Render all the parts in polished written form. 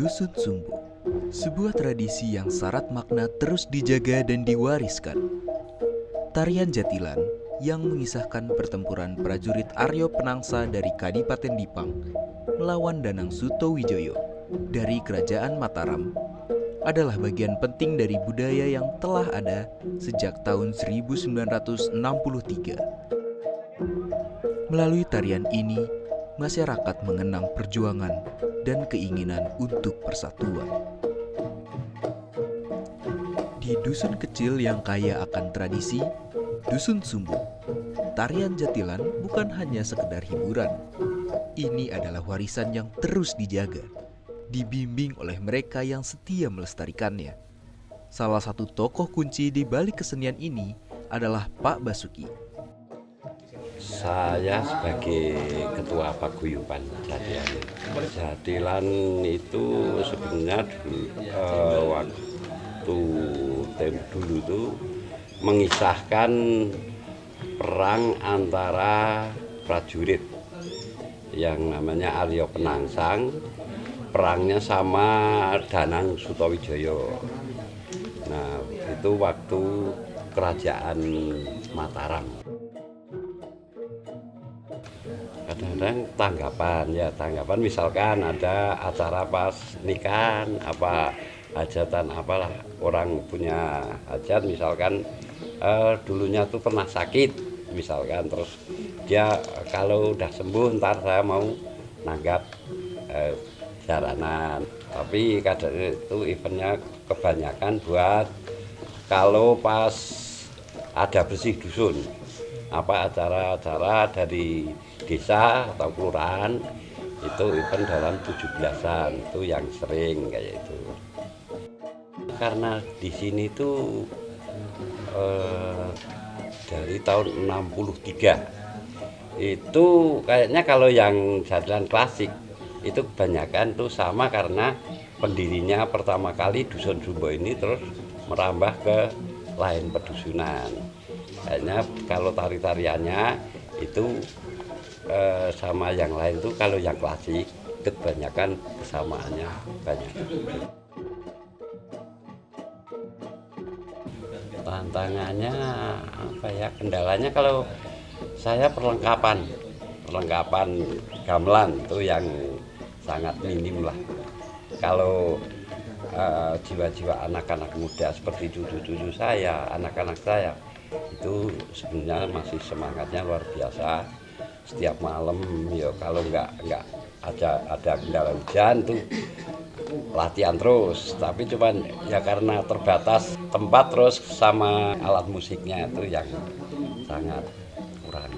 Dusun Sumbu, sebuah tradisi yang syarat makna terus dijaga dan diwariskan. Tarian Jatilan yang mengisahkan pertempuran prajurit Aryo Penangsa dari Kadipaten Dipang melawan Danang Sutowijoyo dari Kerajaan Mataram adalah bagian penting dari budaya yang telah ada sejak tahun 1963. Melalui tarian ini, masyarakat mengenang perjuangan dan keinginan untuk persatuan. Di dusun kecil yang kaya akan tradisi, Dusun Sumbu, tarian Jatilan bukan hanya sekedar hiburan. Ini adalah warisan yang terus dijaga, dibimbing oleh mereka yang setia melestarikannya. Salah satu tokoh kunci di balik kesenian ini adalah Pak Basuki. Saya sebagai ketua paguyuban Jatilan. Jatilan itu sebenarnya waktu dulu itu mengisahkan perang antara prajurit yang namanya Aryo Penangsang, perangnya sama Danang Sutowijoyo. Nah, itu waktu kerajaan Mataram. Kadang-kadang tanggapan misalkan ada acara pas nikahan apa hajatan apalah, orang punya hajat misalkan dulunya tuh pernah sakit misalkan, terus dia kalau udah sembuh ntar saya mau nanggap jaranan, tapi kadang itu eventnya kebanyakan buat kalau pas ada bersih dusun, apa acara-acara dari desa atau kelurahan, itu event dalam 17-an itu yang sering kayak itu. Karena di sini tuh dari tahun 63 itu kayaknya kalau yang Jatilan klasik itu kebanyakan tuh sama, karena pendirinya pertama kali Dusun Sumbu ini terus merambah ke lain pedusunan. Kayaknya kalau tari-tariannya itu sama yang lain tuh, kalau yang klasik kebanyakan kesamaannya banyak. Tantangannya apa ya, kendalanya kalau saya perlengkapan gamelan itu yang sangat minim lah. Kalau jiwa-jiwa anak-anak muda seperti cucu-cucu saya, anak-anak saya itu sebenarnya masih semangatnya luar biasa. Setiap malam ya kalau nggak ada kendala hujan tuh latihan terus, tapi cuman ya karena terbatas tempat terus sama alat musiknya itu yang sangat kurang.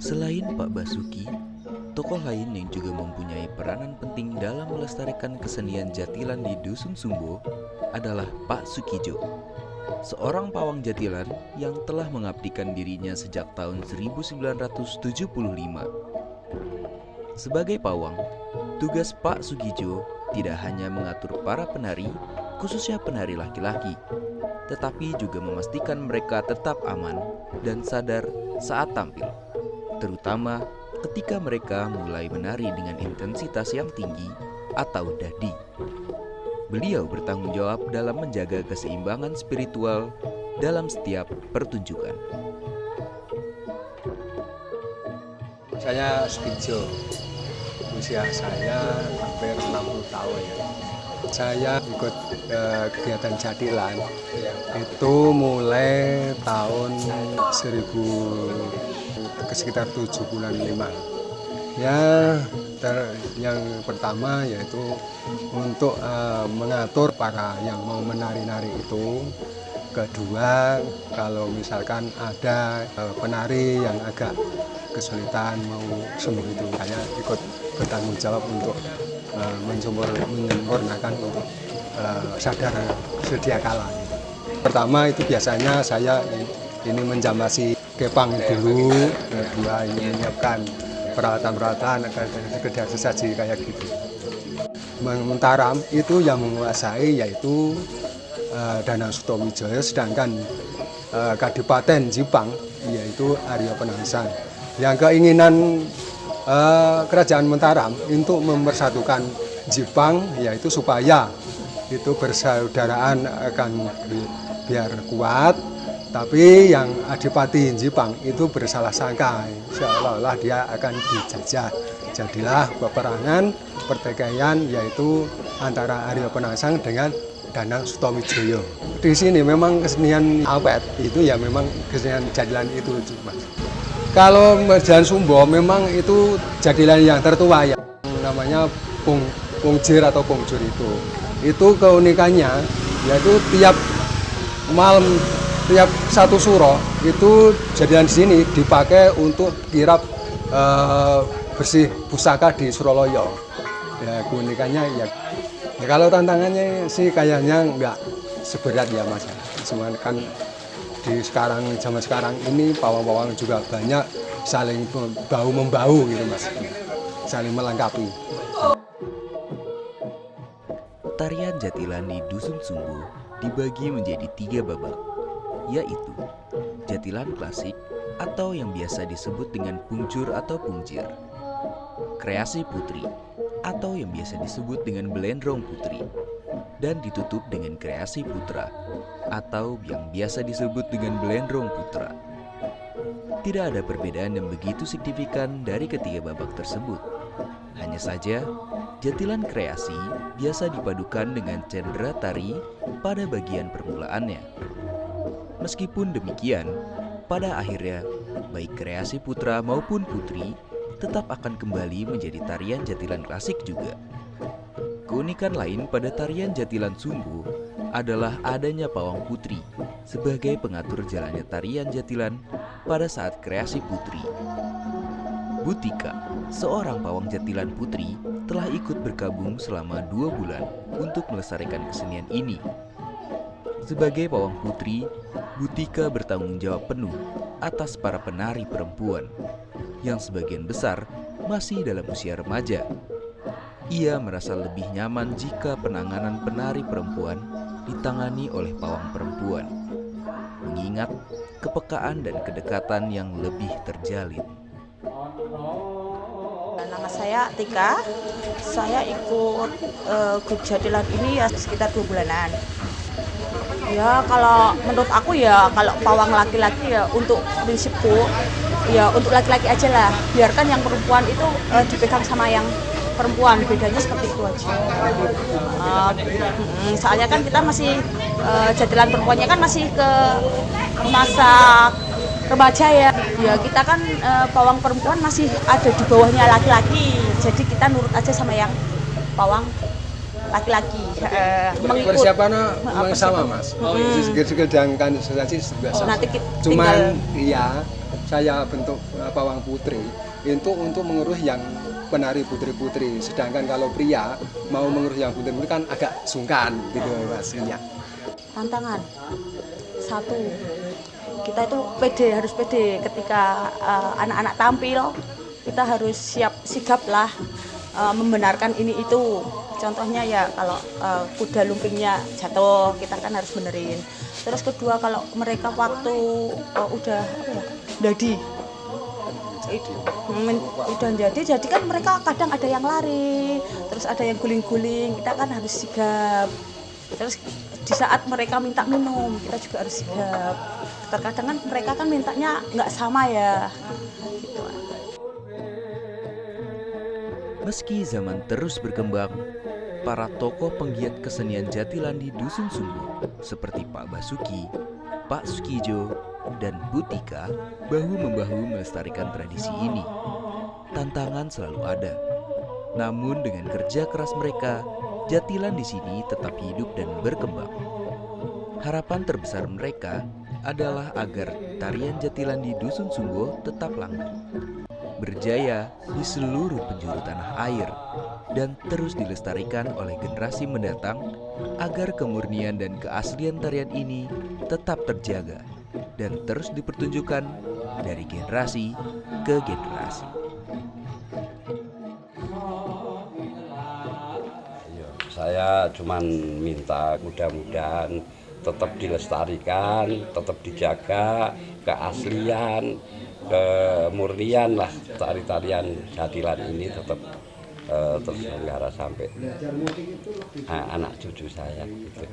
Selain Pak Basuki, tokoh lain yang juga mempunyai peranan penting dalam melestarikan kesenian Jatilan di Dusun Sumbu adalah Pak Sukijo, seorang pawang Jatilan yang telah mengabdikan dirinya sejak tahun 1975. Sebagai pawang, tugas Pak Sukijo tidak hanya mengatur para penari, khususnya penari laki-laki, tetapi juga memastikan mereka tetap aman dan sadar saat tampil, terutama ketika mereka mulai menari dengan intensitas yang tinggi atau dadi. Beliau bertanggung jawab dalam menjaga keseimbangan spiritual dalam setiap pertunjukan. Saya Sukijo, usia saya hampir 60 tahun ya. Saya ikut kegiatan Jatilan itu mulai tahun sekitar 75. Ya, yang pertama yaitu untuk mengatur para yang mau menari-nari itu. Kedua, kalau misalkan ada penari yang agak kesulitan mau sembuh itu, saya ikut bertanggung jawab untuk menyempurnakan untuk sadar sedia kala. Pertama itu biasanya saya ini menjamasi kepang dulu, kedua ini menyiapkan peralatan-peralatan sekedar sesaji kayak gitu. Mentaram itu yang menguasai yaitu Danang Sutomijoyo, sedangkan Kadipaten Jipang yaitu Arya Penangsang. Yang keinginan Kerajaan Mataram untuk mempersatukan Jipang yaitu supaya itu bersaudaraan akan biar kuat, tapi yang Adipati Jipang itu bersalah sangka, seolah-olah dia akan dijajah. Jadilah peperangan pertikaian yaitu antara Arya Penangsang dengan Danang Sutomijoyo. Di sini memang kesenian awet itu ya memang kesenian jadilan itu cuma. Kalau Jalan Sumbo memang itu jadilan yang tertua yang namanya pungjir atau pungjur itu. Itu keunikannya yaitu tiap malam tiap satu suro itu jadilan di sini dipakai untuk kirap bersih pusaka di Suraloyo. Ya keunikannya ya kalau tantangannya sih kayaknya nggak seberat ya Mas. Cuman kan di zaman sekarang ini pawang-pawang juga banyak saling bahu-membahu gitu Mas. Saling melengkapi. Tarian Jatilan di Dusun Sumbu dibagi menjadi 3 babak, yaitu Jatilan klasik atau yang biasa disebut dengan pungjur atau pungjir, kreasi putri atau yang biasa disebut dengan belendrong putri, dan ditutup dengan kreasi putra atau yang biasa disebut dengan belendrong putra. Tidak ada perbedaan yang begitu signifikan dari ketiga babak tersebut. Hanya saja, jatilan kreasi biasa dipadukan dengan cendera tari pada bagian permulaannya. Meskipun demikian, pada akhirnya, baik kreasi putra maupun putri tetap akan kembali menjadi tarian jatilan klasik juga. Keunikan lain pada tarian Jatilan Sumbu adalah adanya pawang putri sebagai pengatur jalannya tarian jatilan pada saat kreasi putri. Butika, seorang pawang jatilan putri, telah ikut bergabung selama 2 bulan untuk melestarikan kesenian ini. Sebagai pawang putri, Butika bertanggung jawab penuh atas para penari perempuan yang sebagian besar masih dalam usia remaja. Ia merasa lebih nyaman jika penanganan penari perempuan ditangani oleh pawang perempuan, mengingat kepekaan dan kedekatan yang lebih terjalin. Nama saya Tika, saya ikut grup Jatilan ini ya sekitar 2 bulanan. Ya kalau menurut aku ya kalau pawang laki-laki ya untuk prinsipku ya untuk laki-laki aja lah, biarkan yang perempuan itu dipegang sama yang perempuan, bedanya seperti itu aja. Soalnya kan kita masih jatilan perempuannya kan masih ke masa remaja ya. Ya kita kan pawang perempuan masih ada di bawahnya laki-laki, jadi kita nurut aja sama yang pawang laki-laki. Mengikut Persiapannya memang sama Mas. Segel-segel dan konstelasi juga sama. Cuman iya saya bentuk pawang putri itu untuk mengurus yang penari putri-putri, sedangkan kalau pria mau mengurus yang putri-putri kan agak sungkan gitu Mas. Iya. Tantangan satu, kita itu pede, harus pede ketika anak-anak tampil, kita harus siap sigap lah membenarkan ini itu. Contohnya ya kalau kuda lumpingnya jatuh, kita kan harus benerin. Terus kedua kalau mereka waktu udah jadi udah jadi kan mereka kadang ada yang lari, terus ada yang guling-guling, kita kan harus sigap. Terus di saat mereka minta minum, kita juga harus sigap. Terkadang kan mereka kan mintanya nggak sama ya. Gitu. Meski zaman terus berkembang, para tokoh penggiat kesenian jatilan di Dusun Sumbu seperti Pak Basuki, Pak Sukijo, dan Butika bahu-membahu melestarikan tradisi ini. Tantangan selalu ada. Namun dengan kerja keras mereka, jatilan di sini tetap hidup dan berkembang. Harapan terbesar mereka adalah agar tarian jatilan di Dusun Sumbu tetap langgeng, berjaya di seluruh penjuru tanah air, dan terus dilestarikan oleh generasi mendatang agar kemurnian dan keaslian tarian ini tetap terjaga dan terus dipertunjukkan dari generasi ke generasi. Saya cuman minta mudah-mudahan tetap dilestarikan, tetap dijaga keaslian, kemurnian lah tarian jatilan ini tetap terselenggara sampai anak cucu saya gitu.